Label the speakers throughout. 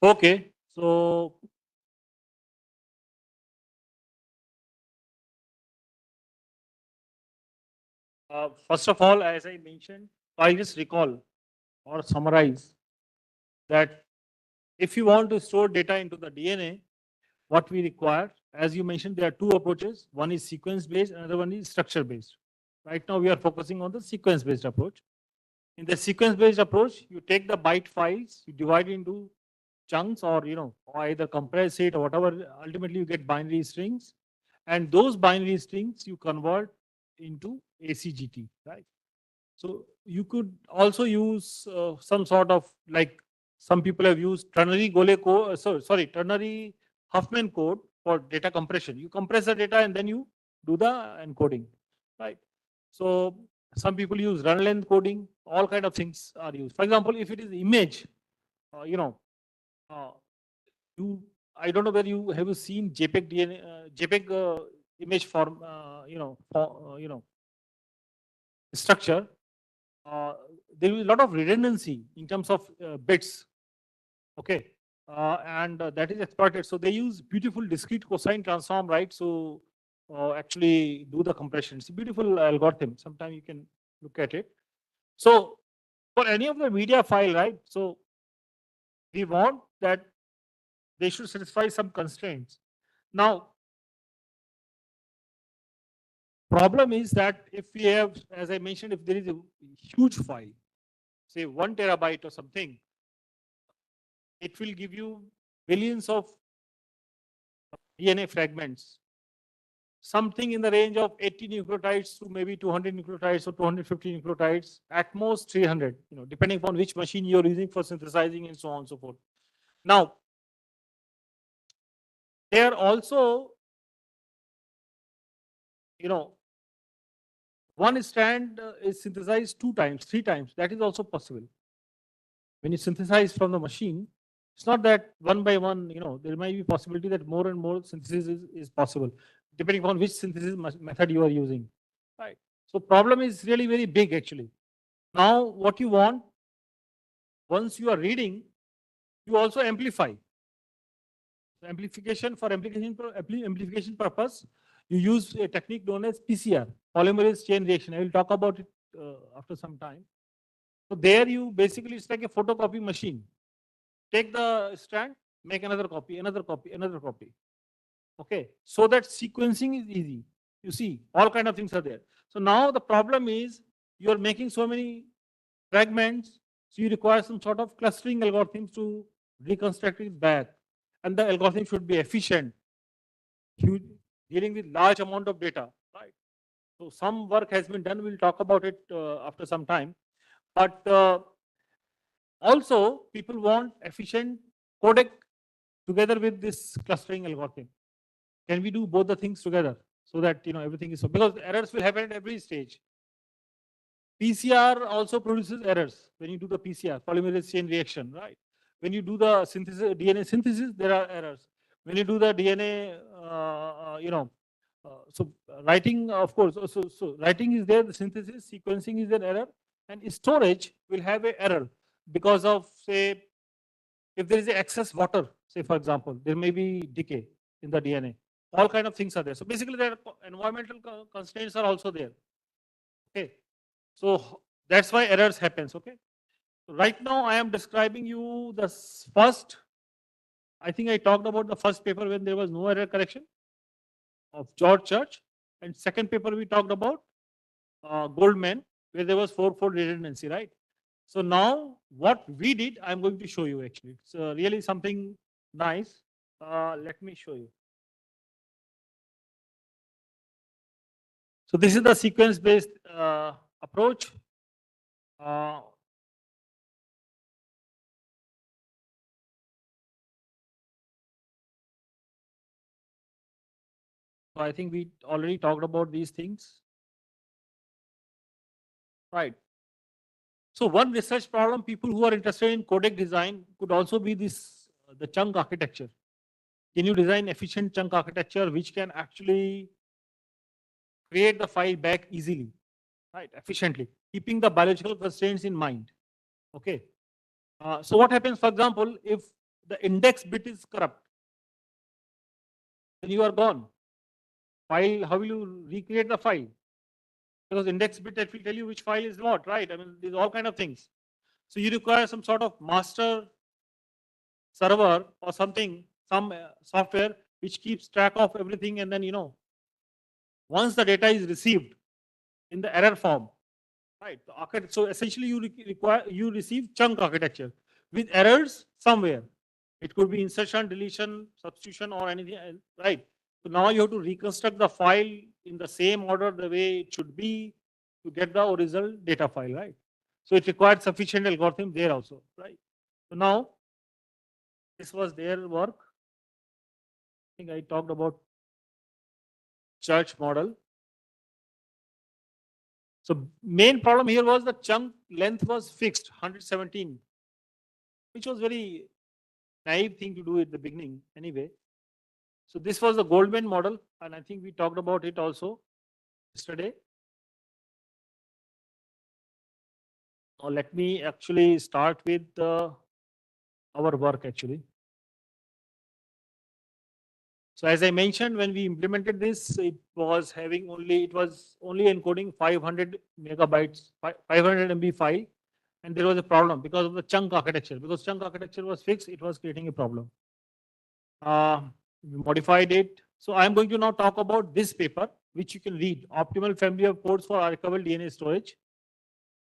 Speaker 1: Okay, so first of all, as I mentioned, I just recall or summarize that if you want to store data into the DNA, what we require, as you mentioned, there are two approaches. One is sequence based, another one is structure based. Right now, we are focusing on the sequence based approach. In the sequence based approach, you take the byte files, you divide it into chunks, or or either compress it or whatever. Ultimately, you get binary strings, and those binary strings you convert into ACGT, right? So you could also use some sort of, like, some people have used ternary Golay code, sorry, ternary Huffman code for data compression. You compress the data and then you do the encoding, right? So some people use run length coding. All kind of things are used. For example, if it is image, uh, you know, uh, you I don't know whether you seen JPEG DNA, JPEG image form, structure. uh, there will be a lot of redundancy in terms of bits. Okay, and that is exploited. So they use beautiful discrete cosine transform, right? So actually do the compression. It's a beautiful algorithm. Sometime you can look at it. So for any of the media file, right? So we want that they should satisfy some constraints. Now, problem is that if we have, as I mentioned, if there is a huge file, say 1 terabyte or something, it will give you billions of DNA fragments, something in the range of 80 nucleotides to maybe 200 nucleotides or 250 nucleotides, at most 300, depending upon which machine you're using for synthesizing and so on and so forth. Now, there also, one strand is synthesized 2 times, 3 times. That is also possible. When you synthesize from the machine, it's not that one by one, there might be possibility that more and more synthesis is possible, depending on which synthesis method you are using. Right. So problem is really very big actually. Now what you want, once you are reading, you also amplify. Amplification, for amplification purpose, you use a technique known as PCR, polymerase chain reaction. I will talk about it after some time. So there you basically, it's like a photocopy machine. Take the strand, make another copy, another copy, another copy. Okay, so that sequencing is easy. You see, all kind of things are there. So now the problem is you are making so many fragments, so you require some sort of clustering algorithms to reconstruct it back, and the algorithm should be efficient, huge, dealing with large amount of data, right? So some work has been done. We'll talk about it after some time, but also people want efficient codec together with this clustering algorithm. Can we do both the things together so that everything is so, because errors will happen at every stage. PCR also produces errors when you do the PCR, polymerase chain reaction, right? When you do the synthesis, DNA synthesis, there are errors. When you do the DNA, so writing, of course, so writing is there, the synthesis, sequencing is an error, and storage will have an error because of, say, if there is excess water, say for example, there may be decay in the DNA. All kind of things are there. So basically, there are environmental constraints are also there. Okay, so that's why errors happens. Okay, so right now I am describing you the first. I think I talked about the first paper when there was no error correction of George Church, and second paper we talked about Goldman, where there was fourfold redundancy, right? So now what we did, I'm going to show you actually. It's really something nice. Let me show you. So this is the sequence-based approach. So I think we already talked about these things. Right. So one research problem, people who are interested in codec design could also be this, the chunk architecture. Can you design efficient chunk architecture which can actually create the file back easily, right, efficiently, keeping the biological constraints in mind? Okay. So what happens, for example, if the index bit is corrupt, then you are gone. File, how will you recreate the file? Because index bit that will tell you which file is what, right? I mean, there's all kind of things. So you require some sort of master server or something, some software which keeps track of everything, and then once the data is received in the error form, right? So essentially you receive chunk architecture with errors somewhere. It could be insertion, deletion, substitution, or anything else, right? So now you have to reconstruct the file in the same order, the way it should be, to get the original data file, right? So it required sufficient algorithm there also, right? So now this was their work. I think I talked about church model. So main problem here was the chunk length was fixed 117, which was very naive thing to do at the beginning anyway. So this was the Goldman model, and I think we talked about it also yesterday. Now let me actually start with our work actually. So as I mentioned, when we implemented this, it was only encoding 500 megabytes, 500 MB file, and there was a problem because of the chunk architecture. Because chunk architecture was fixed, it was creating a problem. We modified it. So I am going to now talk about this paper, which you can read: Optimal Family of Codes for Archival DNA Storage.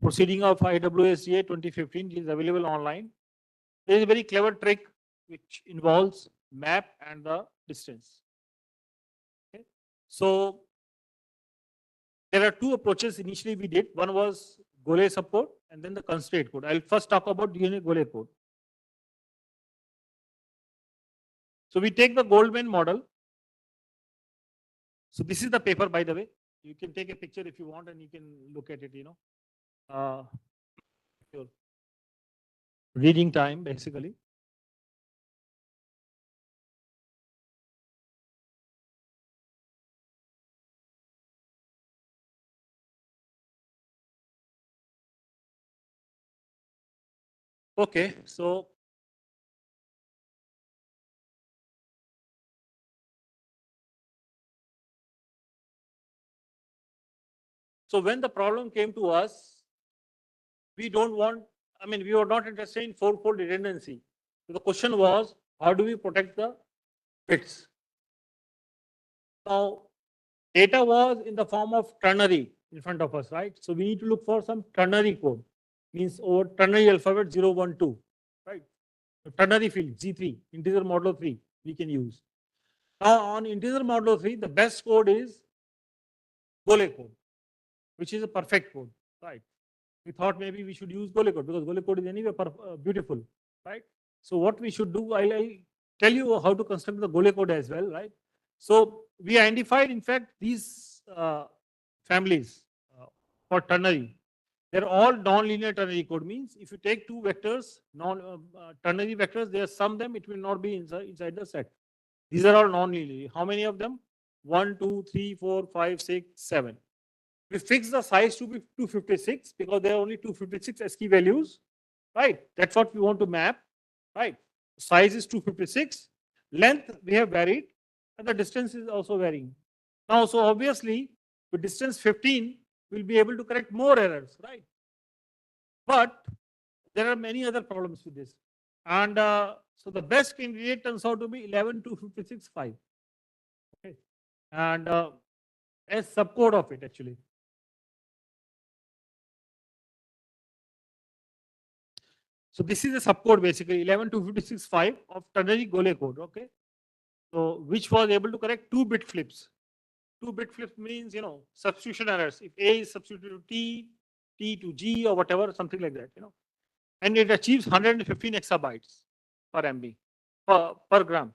Speaker 1: Proceeding of IWSDA 2015 is available online. There is a very clever trick which involves map and the distance. Okay. So there are two approaches initially we did. One was Golay subcode and then the constraint code. I'll first talk about DNA Golay code. So we take the Goldman model. So this is the paper, by the way. You can take a picture if you want and you can look at it, your reading time basically. Okay, so when the problem came to us, we were not interested in four-fold redundancy. So the question was, how do we protect the bits? Now, data was in the form of ternary in front of us, right? So we need to look for some ternary code, means over ternary alphabet 0, 1, 2, right? So ternary field Z3, integer modulo 3, we can use. Now on integer modulo 3, the best code is Golay code, which is a perfect code, right? We thought maybe we should use Golay code because Golay code is anyway beautiful, right? So what we should do, I'll tell you how to construct the Golay code as well, right? So we identified, in fact, these families for ternary. They're all non-linear ternary code. Means if you take two vectors, ternary vectors, there sum them, it will not be inside the set. These are all non-linear. How many of them? 1, 2, 3, 4, 5, 6, 7. We fix the size to be 256 because there are only 256 ASCII values, right? That's what we want to map, right? Size is 256. Length we have varied, and the distance is also varying. Now, so obviously, with distance 15, we'll be able to correct more errors, right? But there are many other problems with this. And so the best candidate turns out to be 11 to 56, 5. Okay. And as subcode of it actually. So this is a subcode basically 11 to 56, 5 of ternary Golay code. Okay. So which was able to correct 2-bit flips. 2-bit flips means, substitution errors. If A is substituted to T to G or whatever, something like that, And it achieves 115 exabytes per MB, per gram.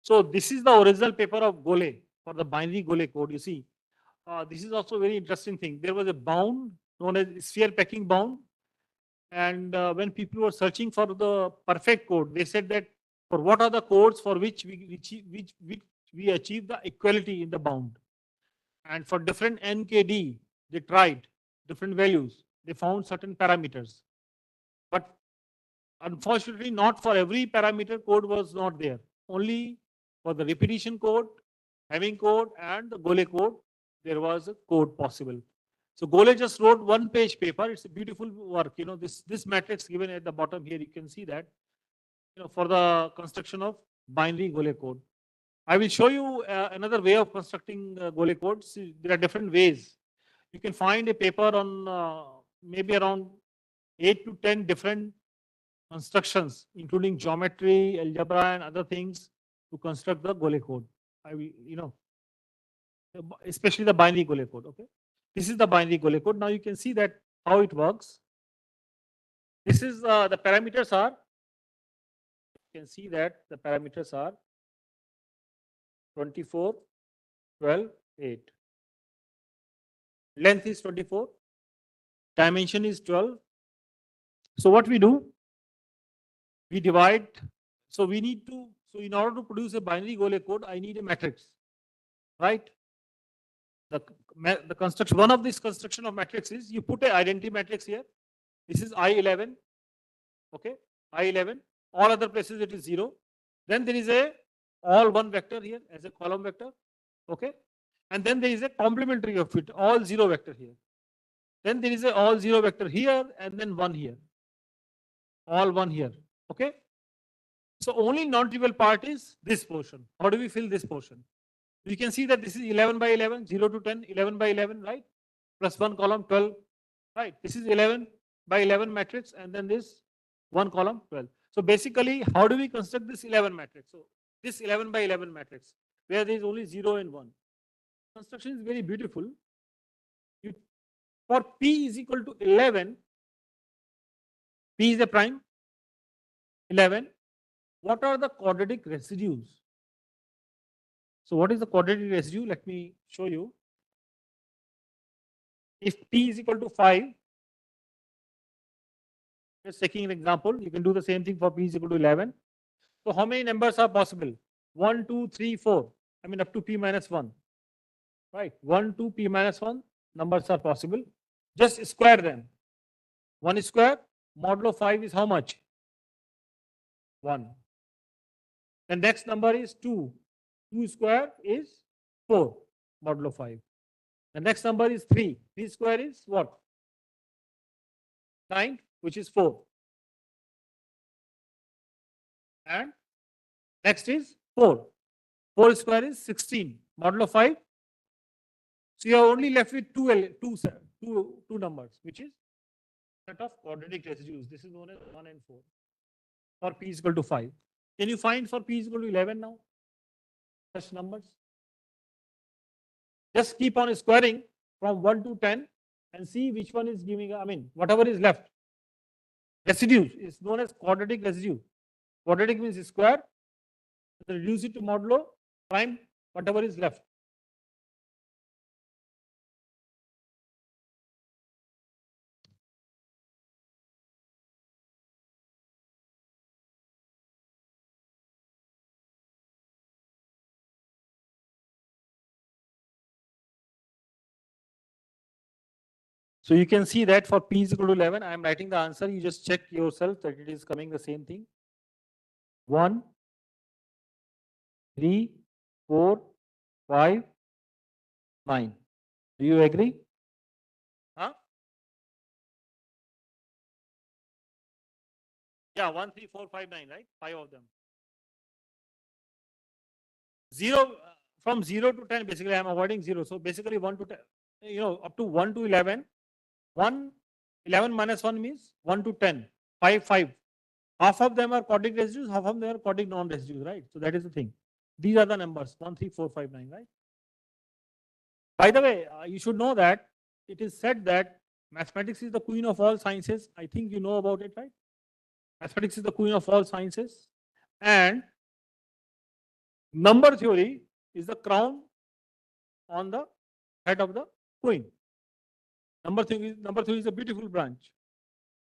Speaker 1: So this is the original paper of Golay for the binary Golay code, you see. This is also a very interesting thing. There was a bound known as sphere packing bound. And when people were searching for the perfect code, they said that for what are the codes for which we achieve the equality in the bound. And for different NKD, they tried different values. they found certain parameters. But unfortunately, not for every parameter code was not there. Only for the repetition code, having code, and the Golay code, there was a code possible. So Golay just wrote one-page paper. It's a beautiful work. This matrix given at the bottom here, you can see that. For the construction of binary Golay code. I will show you another way of constructing Golay code. See, there are different ways. You can find a paper on maybe around 8 to 10 different constructions, including geometry, algebra, and other things to construct the Golay code. I will, especially the binary Golay code. Okay, this is the binary Golay code. Now you can see that how it works. This is the parameters are. You can see that the parameters are 24, 12, 8. Length is 24. Dimension is 12. So what we do? We divide. So we need to. So in order to produce a binary Golay code, I need a matrix, right? The construction. One of these construction of matrix is you put a identity matrix here. This is I11. Okay, I11. All other places it is 0. Then there is a all one vector here as a column vector. Okay, and then there is a complementary of it, all 0 vector here. Then there is a all 0 vector here, and then 1 here. All 1 here. Okay. So only non-trivial part is this portion. How do we fill this portion? You can see that this is 11 by 11, 0 to 10, 11 by 11, right? Plus 1 column, 12, right? This is 11 by 11 matrix, and then this 1 column, 12. So basically, how do we construct this 11 matrix? So this 11 by 11 matrix, where there is only 0 and 1. Construction is very beautiful. For P is equal to 11, P is a prime, 11. What are the quadratic residues? So what is the quadratic residue? Let me show you. If P is equal to 5, just taking an example, you can do the same thing for P is equal to 11. So how many numbers are possible? 1, 2, 3, 4. I mean up to P minus 1. Right? 1, 2, P minus 1 numbers are possible. Just square them. 1 square, modulo 5 is how much? 1. The next number is 2. 2 square is 4, modulo 5. The next number is 3. 3 square is what? 9, which is 4. And next is 4. 4 square is 16, modulo 5. So you are only left with two numbers, which is set of quadratic residues. This is known as 1 and 4 for P is equal to 5. Can you find for P is equal to 11 now? Such numbers. Just keep on squaring from 1 to 10 and see which one is giving, I mean, whatever is left. Residue is known as quadratic residue. Quadratic means square. Reduce it to modulo prime, whatever is left. So you can see that for P is equal to 11, I am writing the answer. You just check yourself that it is coming the same thing. 1, 3, 4, 5, 9. Do you agree? Huh? Yeah, 1, 3, 4, 5, 9, right? 5 of them. 0, from 0 to 10, basically I am avoiding 0. So basically 1 to 10, up to 1 to 11. 11 minus 1 means 1 to 10, 5, 5. Half of them are quadratic residues, half of them are quadratic non-residues, right? So that is the thing. These are the numbers 1, 3, 4, 5, 9, right? By the way, you should know that it is said that mathematics is the queen of all sciences. I think you know about it, right? Mathematics is the queen of all sciences. And number theory is the crown on the head of the queen. Number theory is a beautiful branch.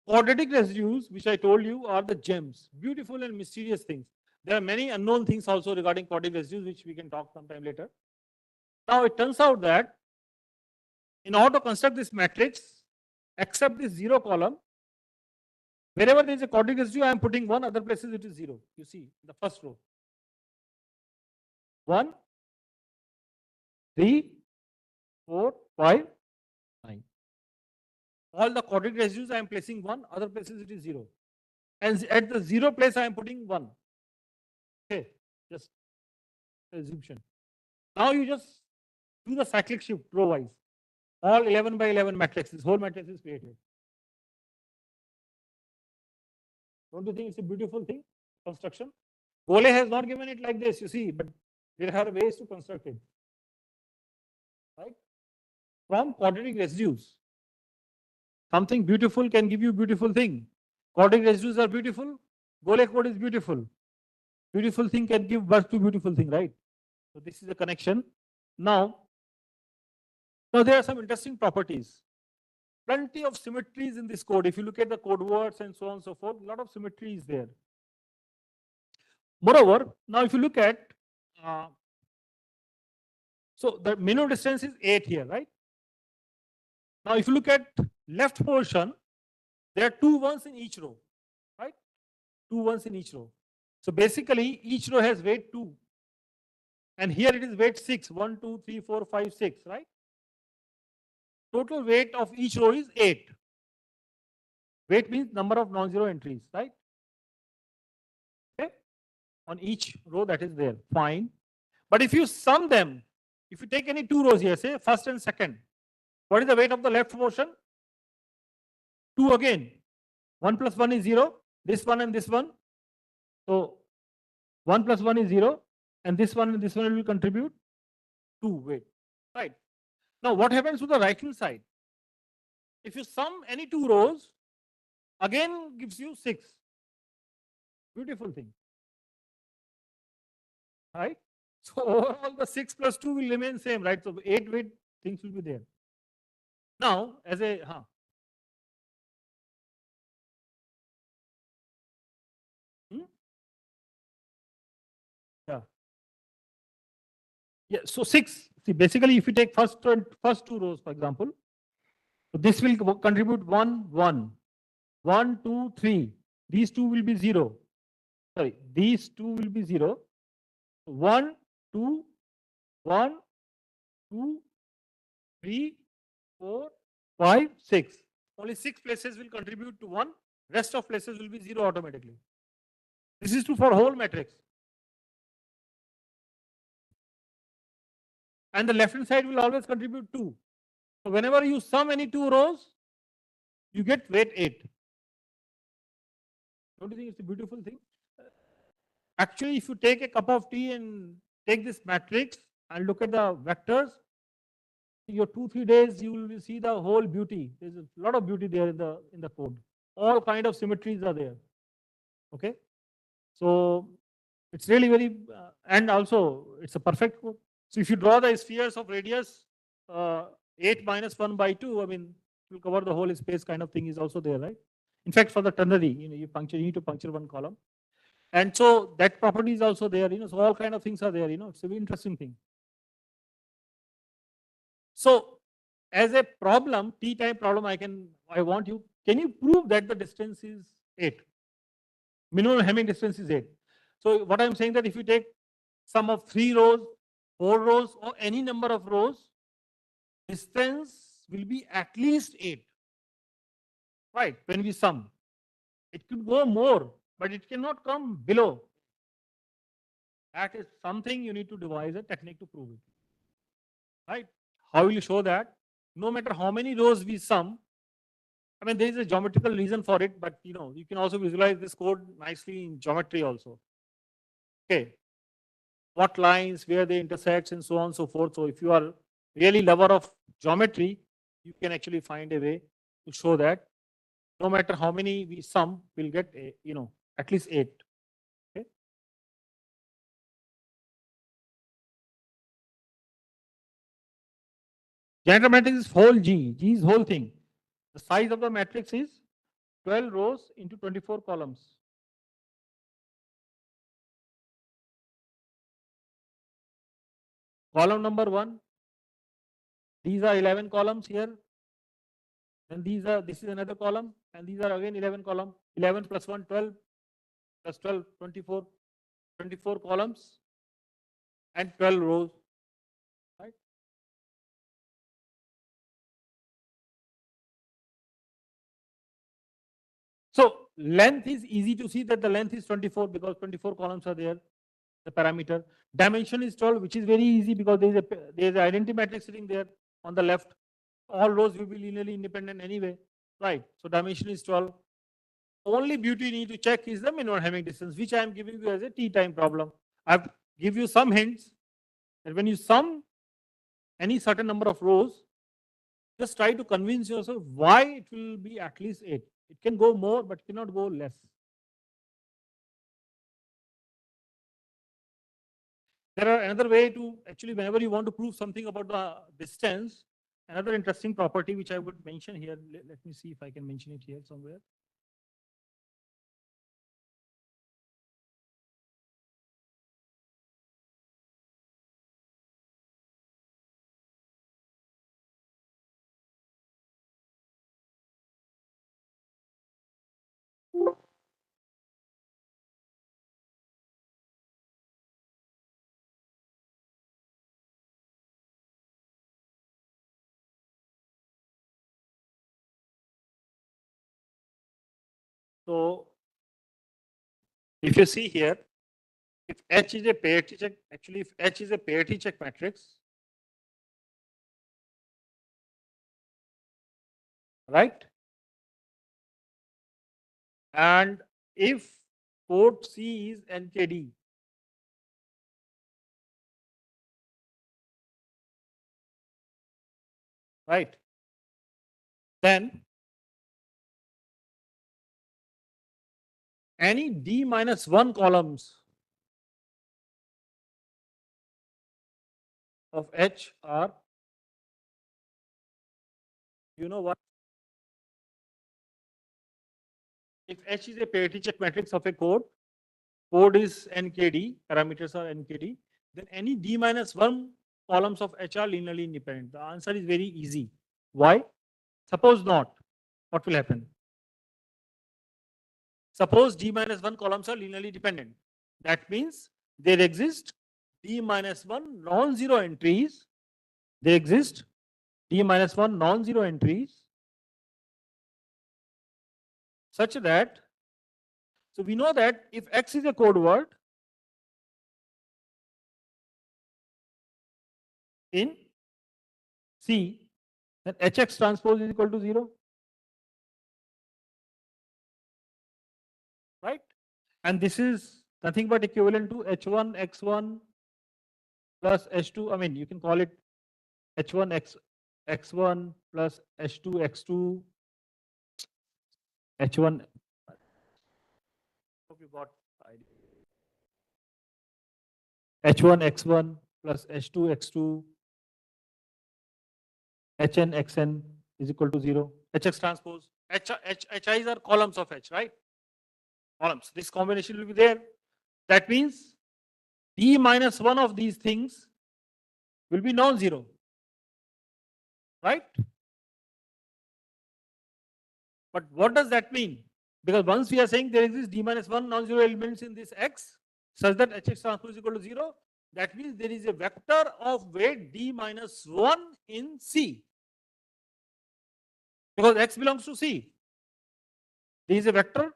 Speaker 1: Quadratic residues, which I told you, are the gems, beautiful and mysterious things. There are many unknown things also regarding quadratic residues, which we can talk sometime later. Now, it turns out that in order to construct this matrix, except this 0 column. Wherever there is a quadratic residue, I am putting 1, other places it is 0. You see, the first row. 1, 3, 4, 5, 9. All the quadratic residues I am placing 1, other places it is 0. And at the 0 place I am putting 1. Okay, just assumption. Now you just do the cyclic shift row wise. All 11 by 11 matrix, this whole matrix is created. Don't you think it's a beautiful thing? Construction. Golay has not given it like this, you see, but there are ways to construct it. Right? From quadratic residues. Something beautiful can give you beautiful thing. Quadratic residues are beautiful. Golay code is beautiful. Beautiful thing can give birth to beautiful thing, right? So this is a connection. Now there are some interesting properties. Plenty of symmetries in this code. If you look at the code words and so on and so forth, a lot of symmetry is there. Moreover, now if you look at, so the minimum distance is 8 here, right? Now if you look at left portion, there are 2 ones in each row, right? 2 ones in each row. So basically each row has weight 2. And here it is weight 6, 1, 2, 3, 4, 5, 6, right? Total weight of each row is 8. Weight means number of non-zero entries, right? Okay. On each row that is there, fine. But if you sum them, if you take any 2 rows here, say first and second, what is the weight of the left portion? 2 again. 1 plus 1 is 0. This one and this one. So 1 plus 1 is 0. And this one will contribute 2 weight. Right. Now what happens to the right hand side? If you sum any 2 rows, again gives you 6. Beautiful thing. Right? So overall the 6 plus 2 will remain same, right? So 8 weight things will be there. Now as a yeah, so 6. See, basically, if you take first 2 rows, for example, so this will contribute 1, 1, 1, 2, 3. These 2 will be 0. Sorry, these 2 will be 0. 1, 2, 1, 2, 3, 4, 5, 6. Only 6 places will contribute to 1. Rest of places will be 0 automatically. This is true for whole matrix. And the left hand side will always contribute 2. So whenever you sum any 2 rows, you get weight 8. Don't you think it's a beautiful thing? Actually, if you take a cup of tea and take this matrix and look at the vectors, your 2-3 days you will see the whole beauty. There's a lot of beauty there in the code. All kind of symmetries are there. Okay, so it's really very and also it's a perfect code. So if you draw the spheres of radius 8 minus 1 by 2, I mean, it will cover the whole space kind of thing is also there, right? In fact, for the ternary, you need to puncture one column. And so that property is also there, so all kind of things are there, it's a very interesting thing. So as a problem, T-type problem, can you prove that the distance is 8? Minimum Hamming distance is 8. So what I'm saying that if you take sum of 3 rows, 4 rows, or any number of rows, distance will be at least 8. Right, when we sum. It could go more, but it cannot come below. That is something you need to devise a technique to prove it. Right? How will you show that? No matter how many rows we sum, I mean, there is a geometrical reason for it, but you can also visualize this code nicely in geometry also. Okay. What lines, where they intersect, and so on and so forth. So if you are really lover of geometry, you can actually find a way to show that no matter how many we sum, we'll get at least 8. Okay. General matrix is whole G. G is whole thing. The size of the matrix is 12 rows into 24 columns. Column number 1. These are 11 columns here. Then this is another column, and these are again 11 column. 11 plus 1, 12, plus 12, 24. 24 columns and 12 rows, right? So length is easy to see that the length is 24 because 24 columns are there, the parameter. Dimension is 12, which is very easy because there is an identity matrix sitting there on the left. All rows will be linearly independent anyway, right? So dimension is 12. Only beauty you need to check is the minimum Hamming distance, which I am giving you as a T time problem. I've give you some hints that when you sum any certain number of rows, just try to convince yourself why it will be at least 8. It can go more, but cannot go less. There are another way to actually, whenever you want to prove something about the distance, another interesting property which I would mention here. Let me see if I can mention it here somewhere. So if you see here, if H is a parity check, actually if H is a parity check matrix, right? And if port C is NKD, right? Then any D minus 1 columns of H are, you know what? If H is a parity check matrix of a code, code is NKD, parameters are NKD, then any D minus 1 columns of H are linearly independent. The answer is very easy. Why? Suppose not. What will happen? Suppose D minus 1 columns are linearly dependent. That means there exist D minus 1 non-zero entries. There exist D minus 1 non-zero entries such that, so we know that if X is a code word in C, then HX transpose is equal to 0. Right? And this is nothing but equivalent to H1 X1 plus H2. I mean, you can call it H1 X1 plus H2 X2, H1. Hope you got idea. H1 X1 plus H2 X2, Hn Xn is equal to 0. Hx transpose. Hi's are columns of H, right? Columns. This combination will be there. That means D minus 1 of these things will be non-zero. Right? But what does that mean? Because once we are saying there exists D minus 1 non-zero elements in this X such that Hx transpose is equal to 0, that means there is a vector of weight D minus 1 in C. Because X belongs to C. There is a vector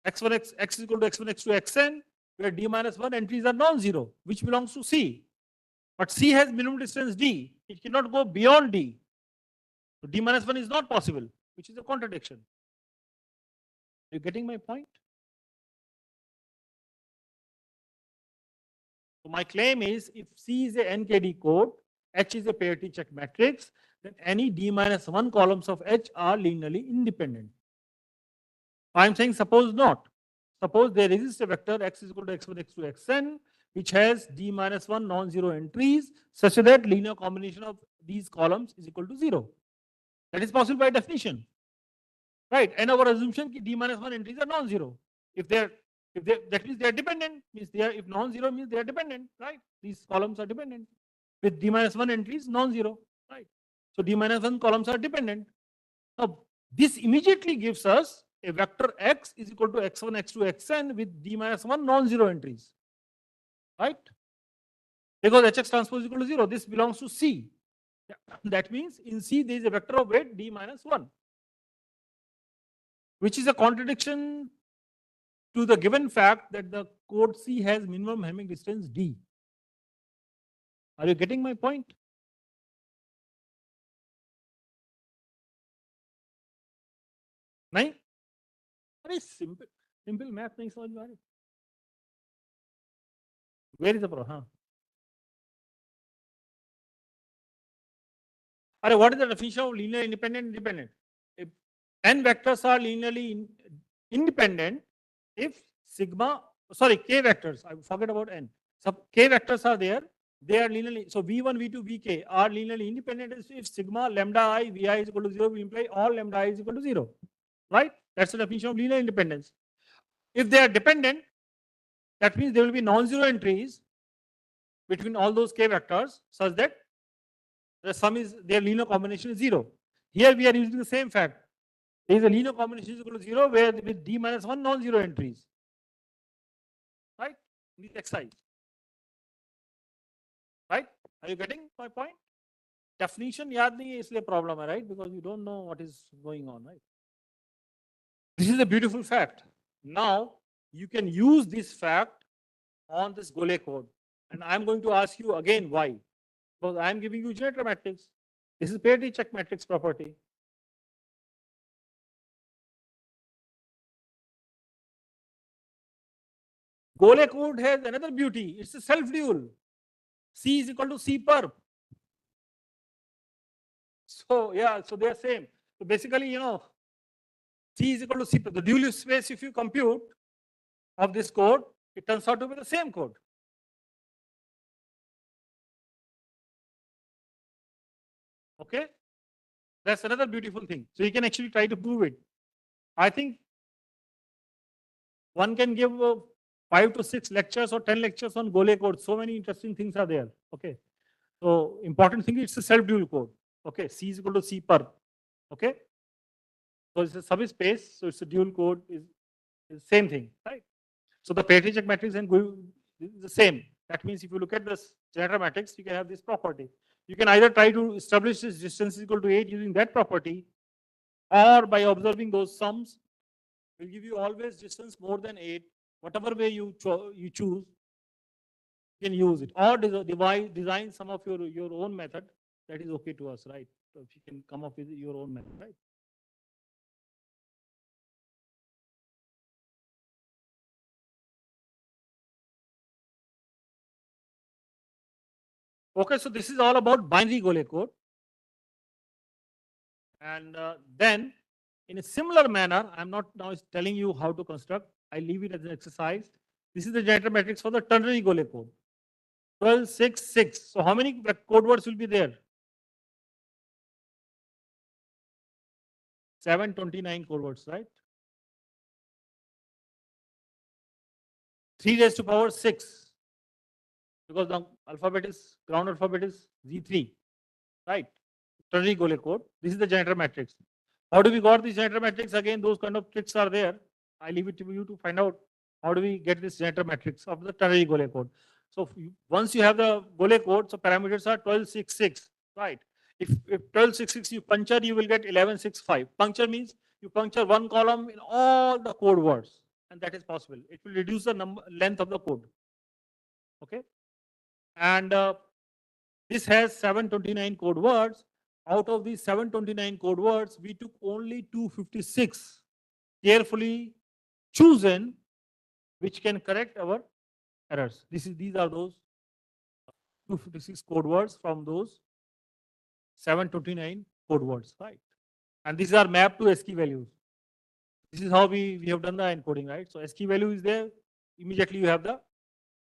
Speaker 1: X1 X is equal to X1 X2 Xn where D minus 1 entries are non-zero, which belongs to C. But C has minimum distance D. It cannot go beyond D. So D minus 1 is not possible, which is a contradiction. Are you getting my point? So my claim is if C is a NKD code, H is a parity check matrix, then any D minus 1 columns of H are linearly independent. I am saying suppose not. Suppose there exists a vector X is equal to X1, X2, Xn, which has D minus 1 non-zero entries such that linear combination of these columns is equal to 0. That is possible by definition. Right? And our assumption is D minus 1 entries are non-zero. If that means they are dependent, means they are, if non-zero means they are dependent, right? These columns are dependent with D minus 1 entries non-zero, right? So d minus 1 columns are dependent. Now, this immediately gives us a vector x is equal to x1, x2, xn with d minus 1 non-zero entries. Right? Because hx transpose is equal to 0. This belongs to C. That means in C there is a vector of weight d minus 1, which is a contradiction to the given fact that the code C has minimum Hamming distance d. Are you getting my point? नहीं? अरे simple math नहीं समझ में आ रही? Where is the problem? हाँ. अरे what is the definition of linear independent independent? If n vectors are linearly independent, if sigma, sorry, k vectors, I forget about n. So k vectors are there, they are linearly, so v1, v2, vk are linearly independent if sigma lambda I vi is equal to 0 will imply all lambda I is equal to 0. Right? That's the definition of linear independence. If they are dependent, that means there will be non-zero entries between all those k vectors such that the sum is, their linear combination is 0. Here we are using the same fact. There is a linear combination is equal to 0 where with d minus 1 non-zero entries. Right? In this exercise. Right? Are you getting my point? Definition yaad nahi hai isliye problem hai, right? Because you don't know what is going on, right? This is a beautiful fact. Now you can use this fact on this Golay code. And I'm going to ask you again why. Because I'm giving you generator matrix. This is parity check matrix property. Golay code has another beauty. It's a self-dual. C is equal to C perp. So yeah, so they are same. So basically, you know, C is equal to C perp. The dual space, if you compute of this code, it turns out to be the same code. Okay, that's another beautiful thing. So you can actually try to prove it. I think one can give 5 to 6 lectures or 10 lectures on Golay code. So many interesting things are there. Okay, so important thing is it's a self-dual code. Okay, C is equal to C perp. Okay, so it's a subspace. So it's a dual code is same thing, right? So the parity check matrix and is the same. That means if you look at this generator matrix, you can have this property. You can either try to establish this distance is equal to 8 using that property, or by observing those sums, will give you always distance more than 8. Whatever way you choose, you can use it. Or design some of your own method. That is okay to us, right? So if you can come up with your own method, right? Okay, so this is all about binary Golay code. And then, in a similar manner, I'm not now telling you how to construct. I leave it as an exercise. This is the generator matrix for the ternary Golay code. 12, 6, 6. So how many code words will be there? 729 code words, right? 3 raised to power 6. Because the alphabet is, ground alphabet is Z3, right? Ternary Golay code. This is the generator matrix. How do we got this generator matrix? Again, those kind of tricks are there. I leave it to you to find out how do we get this generator matrix of the ternary Golay code. So once you have the Golay code, so parameters are 12, 6, 6, right? If 12, 6, 6 you puncture, you will get 11, 6, 5. Puncture means you puncture one column in all the code words, and that is possible. It will reduce the length of the code. Okay, and this has 729 code words. Out of these 729 code words, we took only 256 carefully chosen, which can correct our errors. These are those 256 code words from those 729 code words, right? And these are mapped to ASCII values. This is how we have done the encoding, right? So ASCII value is there. Immediately you have the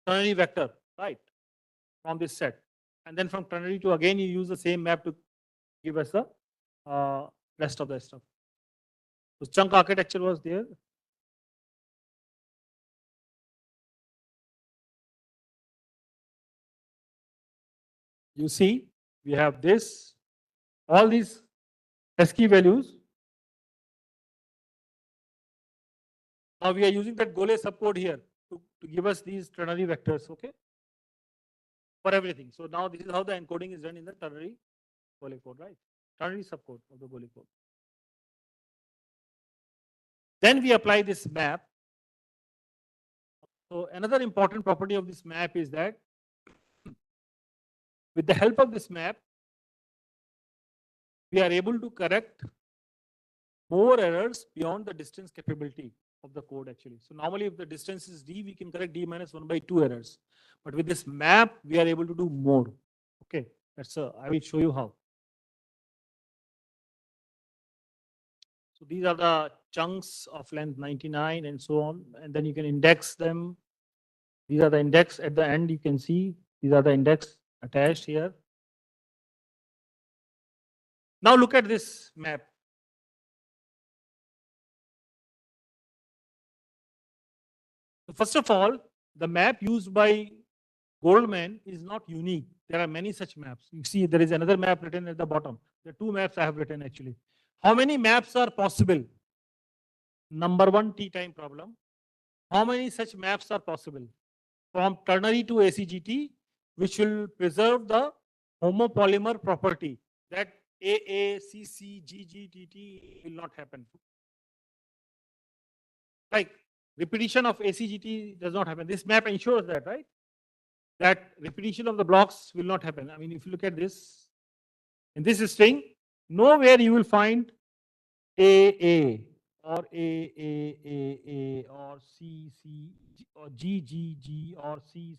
Speaker 1: ternary vector, right? From this set. And then from ternary to again you use the same map to give us the rest of the stuff. So chunk architecture was there. You see, we have this all these ASCII values. Now we are using that Golay subcode here to give us these ternary vectors, okay, for everything. So now this is how the encoding is done in the ternary Golay code, right? Ternary subcode of the Golay code. Then we apply this map. So another important property of this map is that with the help of this map, we are able to correct more errors beyond the distance capability of the code actually. So normally if the distance is d, we can correct d minus 1 by 2 errors. But with this map, we are able to do more. Okay, I will show you how. So these are the chunks of length 99 and so on. And then you can index them. These are the index at the end, you can see. These are the index attached here. Now look at this map. So first of all, the map used by Goldman is not unique. There are many such maps. You see, there is another map written at the bottom. There are 2 maps I have written actually. How many maps are possible? Number 1 T time problem. How many such maps are possible? From ternary to ACGT, which will preserve the homopolymer property that AA, CC, GG, TT will not happen. Like repetition of ACGT does not happen. This map ensures that, right? That repetition of the blocks will not happen. I mean, if you look at this, in this string, nowhere you will find AA or A or C or G or C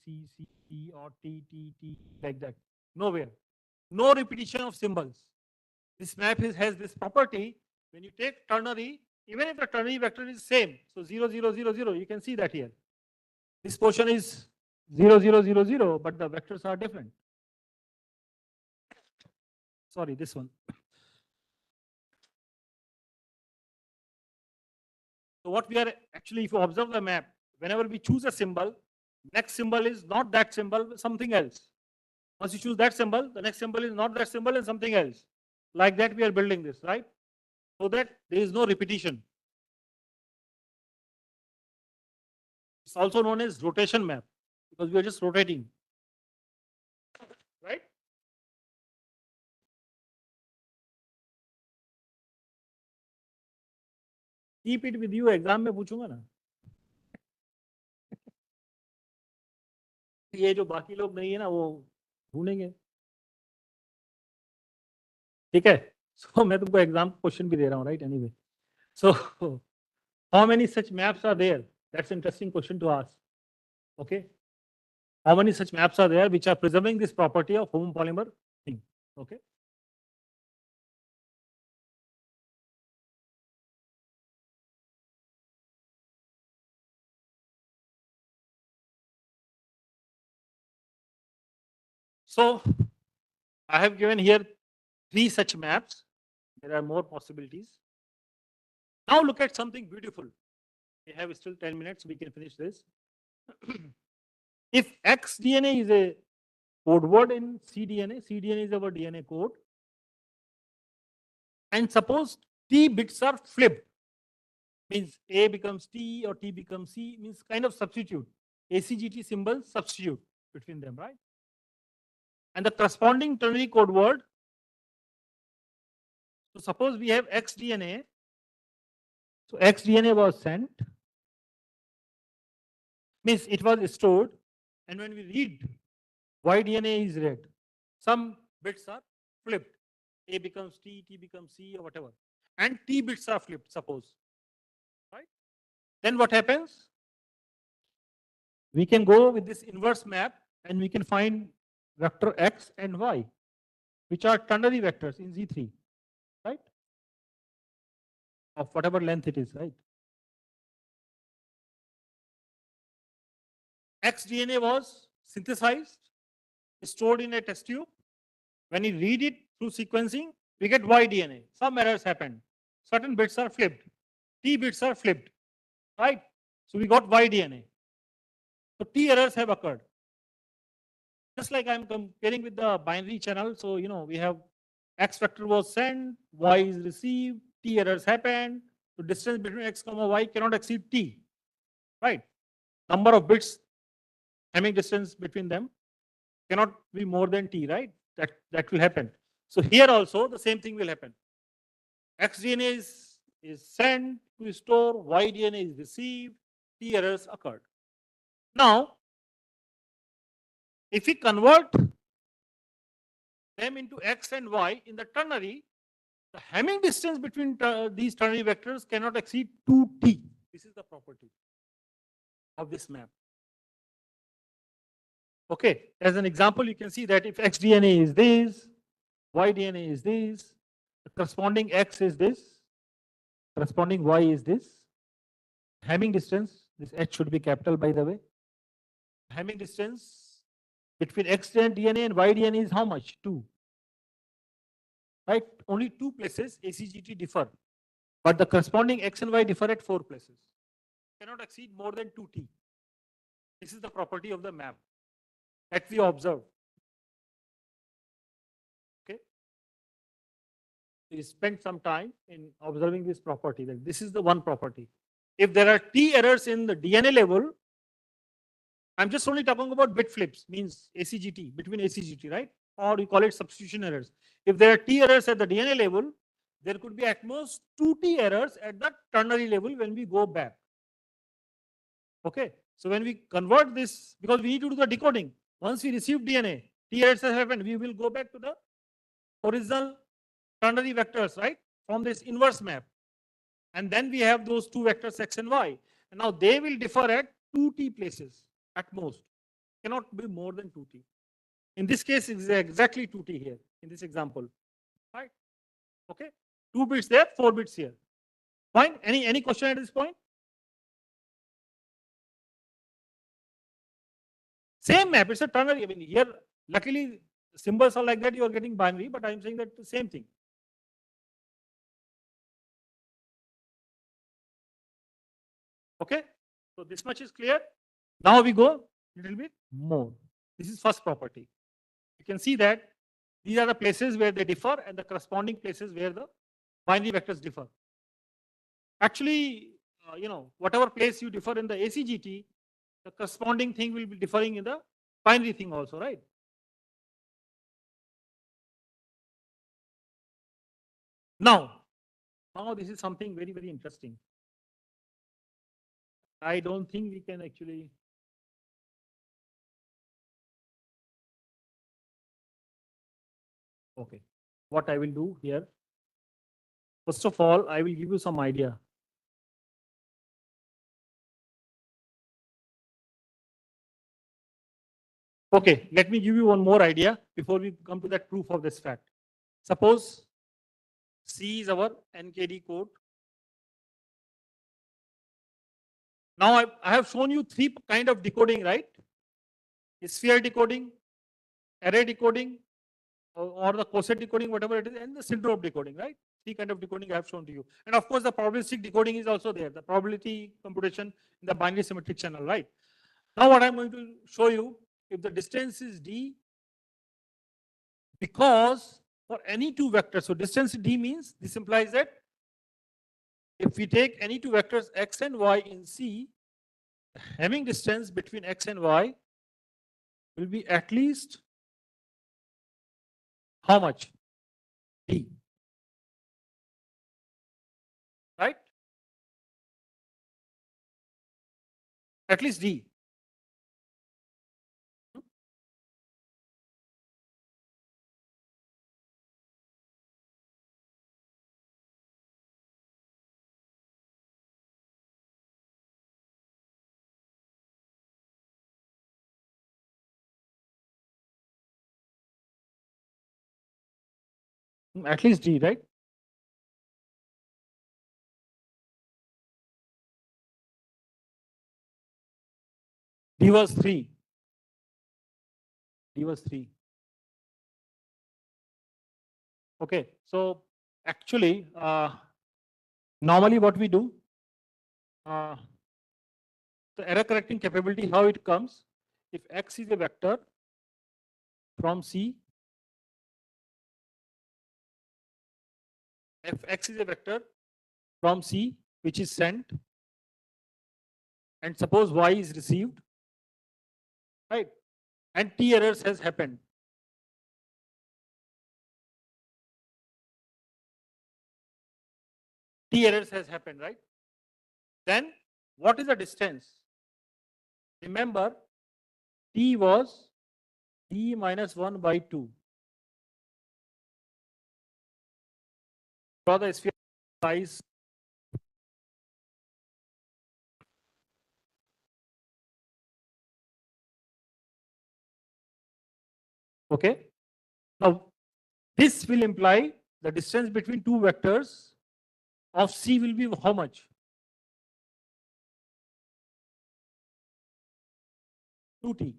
Speaker 1: or T like that. Nowhere. No repetition of symbols. This map has this property. When you take ternary, even if the ternary vector is same, so 0, 0, 0, 0, you can see that here. This portion is 0, 0, 0, 0, but the vectors are different. Sorry, this one. So what we are actually, if you observe the map, whenever we choose a symbol, next symbol is not that symbol, something else. Once you choose that symbol, the next symbol is not that symbol and something else. Like that we are building this, right? So that there is no repetition. It's also known as rotation map because we are just rotating, right? Keep it with you, exam में पूछूंगा ना. ये जो बाकी लोग नहीं है ना वो ढूंढेंगे. ठीक है. So मैं तुमको एग्जाम क्वेश्चन भी दे रहा हूँ, right? Anyway. So how many such maps are there? That's an interesting question to ask. Okay. How many such maps are there which are preserving this property of homopolymer thing? Okay. So I have given here 3 such maps. There are more possibilities. Now look at something beautiful. We have still 10 minutes. We can finish this. If XDNA is a code word in cDNA is our DNA code. And suppose T bits are flipped. Means A becomes T or T becomes C, means kind of substitute. ACGT symbols substitute between them, right? And the corresponding ternary code word. So suppose we have XDNA. So XDNA was sent. Means it was stored. And when we read, YDNA is read. Some bits are flipped. A becomes T, T becomes C or whatever. And T bits are flipped, suppose. Right? Then what happens? We can go with this inverse map and we can find vector X and Y, which are ternary vectors in Z3, right? Of whatever length it is, right? XDNA was synthesized, stored in a test tube. When you read it through sequencing, we get YDNA. Some errors happened. Certain bits are flipped. T bits are flipped, right? So we got YDNA. So T errors have occurred. Just like I'm comparing with the binary channel. So, we have X vector was sent, Y is received, T errors happened. So distance between X comma Y cannot exceed T, right? Number of bits, Hamming distance between them cannot be more than T, right? That will happen. So here also the same thing will happen. XDNA is sent to store, YDNA is received, T errors occurred. Now, if we convert them into X and Y in the ternary, the Hamming distance between these ternary vectors cannot exceed 2T. This is the property of this map. Okay, as an example, you can see that if XDNA is this, YDNA is this, the corresponding X is this, corresponding Y is this. Hamming distance, this H should be capital by the way. Hamming distance between XDNA and YDNA is how much? 2. Right? Only 2 places ACGT differ, but the corresponding X and Y differ at 4 places. Cannot exceed more than 2T. This is the property of the map that we observe. Okay. We spent some time in observing this property, that this is the one property. If there are T errors in the DNA level, I'm just only talking about bit flips, means ACGT, between ACGT, right? Or we call it substitution errors. If there are T errors at the DNA level, there could be at most 2T errors at the ternary level when we go back. Okay. So when we convert this, because we need to do the decoding, once we receive DNA, T errors have happened, we will go back to the original ternary vectors, right? From this inverse map. And then we have those 2 vectors X and Y. And now they will differ at 2T places at most. Cannot be more than 2T. In this case, it is exactly 2T here in this example. Right? Okay. 2 bits there, 4 bits here. Fine. Any question at this point? Same map, it's a ternary. I mean, here, luckily, symbols are like that, you are getting binary, but I'm saying that the same thing. Okay, so this much is clear. Now we go a little bit more. This is first property. You can see that these are the places where they differ and the corresponding places where the binary vectors differ. Actually, whatever place you differ in the ACGT, the corresponding thing will be differing in the binary thing also, right? Now this is something very, very interesting. I don't think we can actually. Okay, what I will do here, first of all, I will give you some idea. Okay, let me give you one more idea before we come to that proof of this fact. Suppose C is our NKD code. Now I have shown you 3 kind of decoding, right? Sphere decoding, array decoding, or the coset decoding, whatever it is, and the syndrome decoding, right? 3 kind of decoding I have shown to you. And of course, the probabilistic decoding is also there, the probability computation in the binary symmetric channel, right? Now what I'm going to show you, if the distance is D, because for any 2 vectors, so distance D means, this implies that if we take any 2 vectors X and Y in C, the Hamming distance between X and Y will be at least how much? D. Right? At least D. At least D, right? D was 3. D was 3. Okay, so actually, normally what we do, the error correcting capability, how it comes, if X is a vector from C, Fx is a vector from C which is sent, and suppose Y is received, right? And T errors has happened. T errors has happened, right? Then what is the distance? Remember, T was T minus 1 by 2. Draw the sphere size. Okay. Now, this will imply the distance between two vectors of C will be how much? 2t.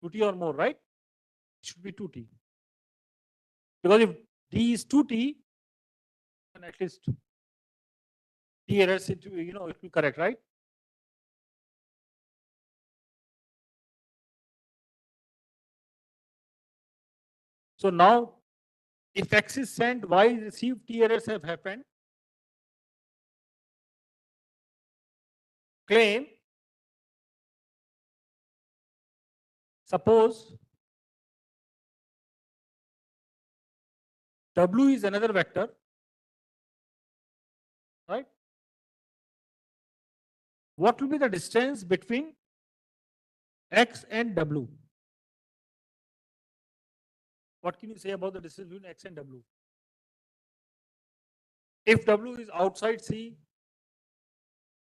Speaker 1: 2t or more, right? It should be 2t. Because if D is 2t, then at least T errors, it will correct, right? So now, if X is sent, Y is received, T errors have happened. Claim, suppose W is another vector, right? What will be the distance between X and W? What can you say about the distance between X and W? If W is outside C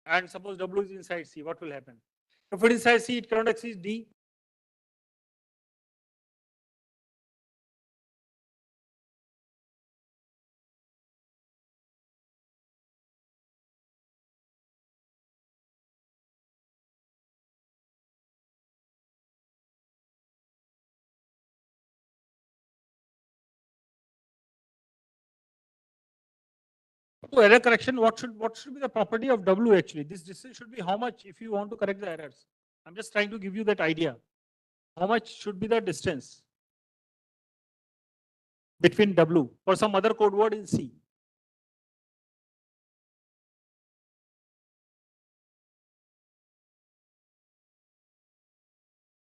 Speaker 1: and suppose W is inside C, what will happen? If it is inside C, it cannot exceed D. So error correction, what should be the property of W actually? This distance should be how much if you want to correct the errors? I'm just trying to give you that idea. How much should be the distance between W for some other code word in C?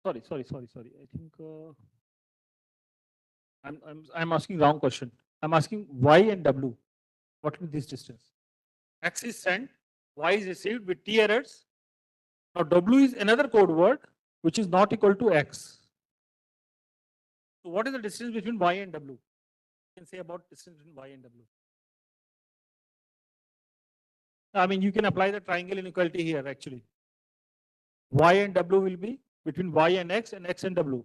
Speaker 1: Sorry. I think I'm asking wrong question. I'm asking Y and W. What is this distance? X is sent, Y is received with T errors. Now W is another code word which is not equal to X. So what is the distance between Y and W? You can say about distance between Y and W. I mean, you can apply the triangle inequality here actually. Y and W will be between Y and X and W.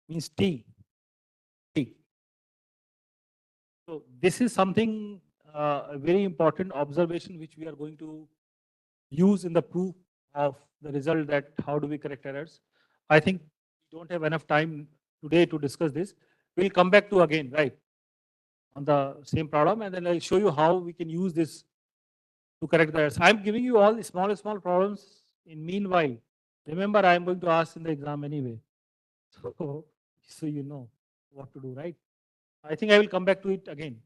Speaker 1: Means T. So this is something, a very important observation which we are going to use in the proof of the result, that how do we correct errors. I think we don't have enough time today to discuss this. We'll come back to again, right, on the same problem, and then I'll show you how we can use this to correct the errors. I'm giving you all the small problems. In meanwhile, remember, I'm going to ask in the exam anyway. So you know what to do, right? I think I will come back to it again.